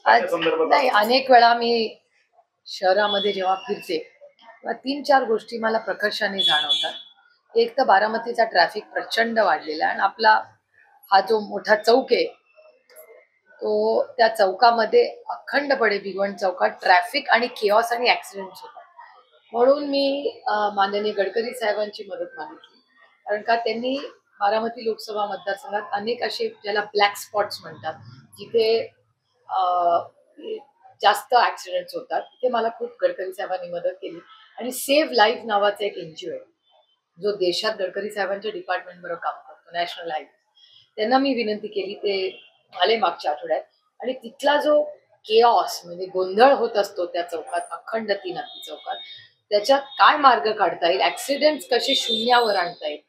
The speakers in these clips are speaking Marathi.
आज नाही, अनेक वेळा मी शहरामध्ये जेव्हा फिरते तेव्हा 3-4 गोष्टी मला प्रकर्षाने जाणवतात. एक तर बारामतीचा ट्रॅफिक प्रचंड वाढलेला आहे आणि आपला हा जो मोठा चौक आहे, तो त्या चौकामध्ये अखंडपणे भिगवण चौकात ट्रॅफिक आणि केऑस आणि ॲक्सिडेंट्स होतात. म्हणून मी माननीय गडकरी साहेबांची मदत मागितली. कारण का त्यांनी बारामती लोकसभा मतदारसंघात अनेक असे ज्याला ब्लॅक स्पॉट्स म्हणतात, जिथे अ, जास्त ऍक्सिडेंट्स होतात. तिथे मला खूप गडकरी साहेबांनी मदत केली आणि सेव्ह लाईफ नावाचा एक एनजीओ आहे, जो देशात गडकरी साहेबांच्या डिपार्टमेंट बरोबर काम करतो, नॅशनल हायवे. त्यांना मी विनंती केली, ते आले मागच्या आठवड्यात आणि तिथला जो केऑस म्हणजे गोंधळ होत असतो त्या चौकात, अखंड 3 हत्ती चौकात, त्याच्यात काय मार्ग काढता येईल, ऍक्सिडेंट कसे शून्यावर आणता येईल,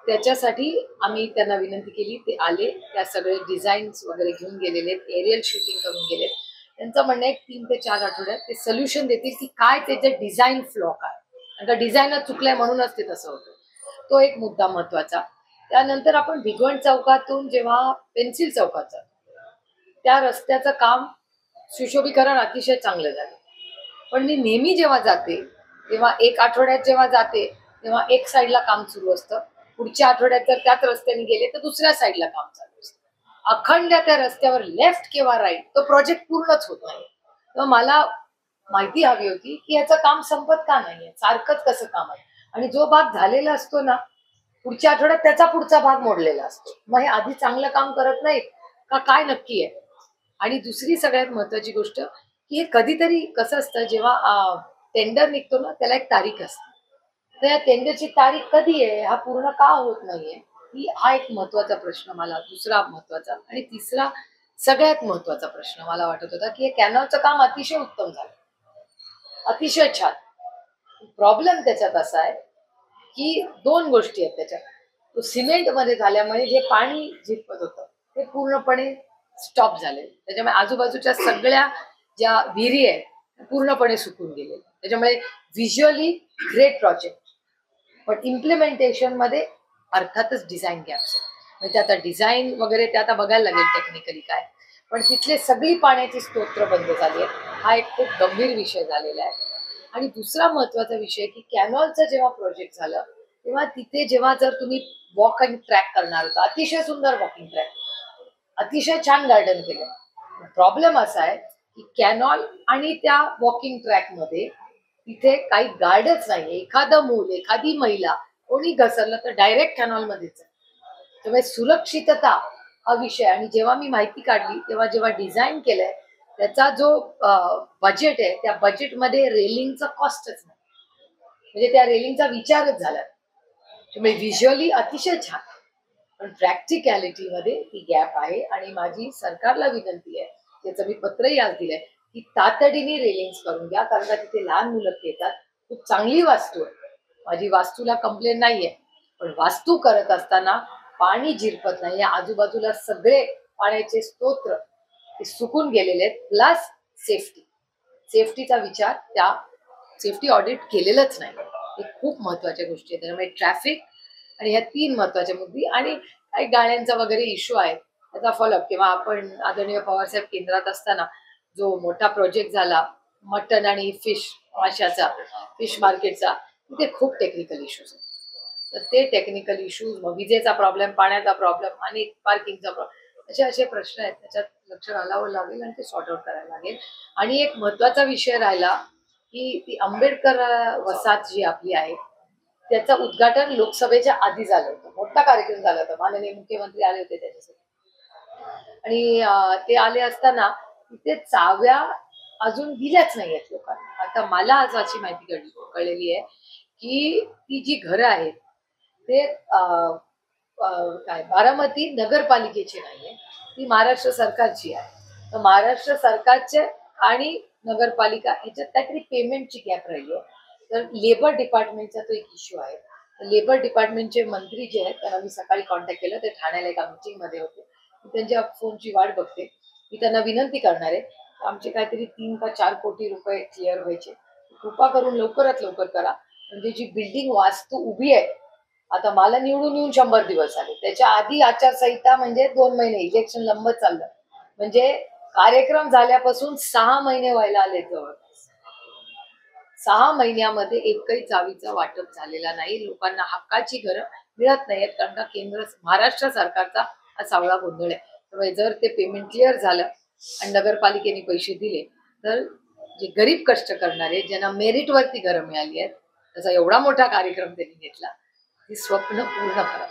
त्याच्यासाठी आम्ही त्यांना विनंती केली. ते आले, त्या सगळे डिझाईन्स वगैरे घेऊन गेलेले, एरियल शूटिंग करून गेले. त्यांचं म्हणणं आहे 3 ते 4 आठवड्यात ते सोल्युशन देतील की काय त्याचे डिझाईन फ्लॉ काय, कारण डिझाईनच चुकलंय म्हणूनच ते तसं होतं. तो एक मुद्दा महत्वाचा. त्यानंतर आपण भिगवण चौकातून जेव्हा पेन्सिल चौकात जातो, त्या रस्त्याचं काम सुशोभीकरण अतिशय चांगलं झालं. पण मी नेहमी जेव्हा जाते तेव्हा एक आठवड्यात जेव्हा जाते तेव्हा एक साईडला काम सुरू असतं, पुढच्या आठवड्यात जर त्याच रस्त्याने गेले तर दुसऱ्या साईडला काम चालू असतं. अखंड त्या रस्त्यावर लेफ्ट किंवा राईट तो प्रोजेक्ट पूर्णच होत नाही. तर मला माहिती हवी होती की याचं काम संपत का नाहीये, सारखंच कसं काम आहे, आणि जो भाग झालेला असतो ना, पुढच्या आठवड्यात त्याचा पुढचा भाग मोडलेला असतो. मग हे आधी चांगलं काम करत नाहीत का काय नक्की आहे? आणि दुसरी सगळ्यात महत्वाची गोष्ट की हे कधीतरी कसं असतं, जेव्हा टेंडर निघतो ना त्याला एक तारीख असते. तर या टेंडरची तारीख कधी आहे, हा पूर्ण का होत नाहीये, हा एक महत्वाचा प्रश्न मला, दुसरा महत्वाचा, आणि तिसरा सगळ्यात महत्वाचा प्रश्न मला वाटत होता की हे कॅनॉलचं काम अतिशय उत्तम झालं, अतिशय छान. प्रॉब्लेम त्याच्यात असा आहे की 2 गोष्टी आहेत त्याच्यात. तो सिमेंट मध्ये झाल्यामुळे जे पाणी झिरपत होतं ते पूर्णपणे स्टॉप झाले. त्याच्यामुळे आजूबाजूच्या सगळ्या ज्या विहिरी आहेत पूर्णपणे सुकून गेले. त्याच्यामुळे व्हिज्युअली ग्रेट प्रोजेक्ट, पण इम्प्लिमेंटेशन मध्ये अर्थातच डिझाईन गॅप्स. म्हणजे आता डिझाईन वगैरे ते आता बघायला लागेल टेक्निकली काय, पण तिथले सगळी पाण्याची स्तोत्र बंद झाली आहेत. हा एक खूप गंभीर विषय झालेला आहे. आणि दुसरा महत्वाचा विषय की कॅनॉलचं जेव्हा प्रोजेक्ट झालं तेव्हा तिथे जेव्हा जर तुम्ही वॉक अँड ट्रॅक करणार होता, अतिशय सुंदर वॉकिंग ट्रॅक, अतिशय छान गार्डन केलं. प्रॉब्लेम असा आहे की कॅनॉल आणि त्या वॉकिंग ट्रॅक मध्ये तिथे काही गार्डच नाही. एखादं मूल, एखादी महिला कोणी घसरलं तर डायरेक्ट कॅनॉल मध्येच. त्यामुळे सुरक्षितता हा विषय. आणि जेव्हा मी माहिती काढली तेव्हा जेव्हा डिझाईन केलंय त्याचा जो बजेट आहे त्या बजेटमध्ये रेलिंगचा कॉस्टच नाही, म्हणजे त्या रेलिंगचा विचारच झाला. त्यामुळे व्हिज्युअली अतिशय छान, पण प्रॅक्टिकॅलिटीमध्ये ती गॅप आहे. आणि माझी सरकारला विनंती आहे, त्याचं मी पत्रही आज दिलंय, की तातडीने रेलिंग्स करून घ्या, कारण का तिथे लहान मुलं येतात. खूप चांगली वास्तू आहे, माझी वास्तूला कंप्लेंट नाहीये, पण वास्तू करत असताना पाणी झिरपत नाही. आजूबाजूला सगळे पाण्याचे स्तोत्र ते सुकून गेलेले आहेत. प्लस सेफ्टी, सेफ्टीचा विचार, त्या सेफ्टी ऑडिट केलेलंच नाही. हे खूप महत्वाच्या गोष्टी आहेत. त्यामुळे ट्रॅफिक आणि ह्या 3 महत्वाच्या मुद्दे आणि काही गाड्यांचा वगैरे इश्यू आहे त्याचा फॉलोअप. किंवा आपण आदरणीय पवारसाहेब केंद्रात असताना जो मोठा प्रोजेक्ट झाला मटन आणि फिश, माशाचा, फिश मार्केटचा, तिथे खूप टेक्निकल इश्यूज आहेत. तर ते टेक्निकल इश्यूज, मग विजेचा प्रॉब्लेम, पाण्याचा प्रॉब्लेम आणि पार्किंगचा प्रॉब्लेम, असे असे प्रश्न आहेत. त्याच्यात लक्ष घालावं लागेल आणि ते सॉर्ट आउट करायला लागेल. आणि एक महत्वाचा विषय राहिला की ती आंबेडकर वसाहत जी आपली आहे त्याचं उद्घाटन लोकसभेच्या आधी झालं होतं. मोठा कार्यक्रम झाला होता, माननीय मुख्यमंत्री आले होते त्याच्यासाठी. आणि ते आले असताना तिथे चाव्या अजून दिल्याच नाहीयेत लोकांना. आता मला आज अशी माहिती कळलेली आहे की ती जी घरं आहेत ते काय बारामती नगरपालिकेची नाहीये, ती महाराष्ट्र सरकारची आहे. तर महाराष्ट्र सरकारचे आणि नगरपालिका ह्याच्यात काहीतरी पेमेंटची गॅप राहिली आहे. तर लेबर डिपार्टमेंटचा तो एक इश्यू आहे. लेबर डिपार्टमेंटचे मंत्री जे आहेत त्यांना मी सकाळी कॉन्टॅक्ट केलं, ते ठाण्याला एका मीटिंग मध्ये होते. मी त्यांच्या फोनची वाट बघते. मी त्यांना विनंती करणार आहे, आमचे काहीतरी 3 का 4 कोटी रुपये क्लिअर व्हायचे. कृपा करून लवकरात लवकर करा, म्हणजे जी बिल्डिंग वास्तू उभी आहे, आता मला निवडून येऊन 100 दिवस आले, त्याच्या आधी आचारसंहिता म्हणजे 2 महिने, इलेक्शन लंबत चाललं, म्हणजे कार्यक्रम झाल्यापासून 6 महिने व्हायला आले जवळपास. 6 महिन्यामध्ये एकही चावीचं वाटप झालेला नाही. लोकांना हक्काची घरं मिळत नाहीयेत, कारण का महाराष्ट्र सरकारचा हा सावळा गोंधळ आहे. त्यामुळे जर ते पेमेंट क्लिअर झालं आणि नगरपालिकेने पैसे दिले तर जे गरीब कष्ट करणारे, ज्यांना मेरिट वरती घरं मिळाली आहेत, त्याचा एवढा मोठा कार्यक्रम त्यांनी घेतला, ती स्वप्न पूर्ण करा.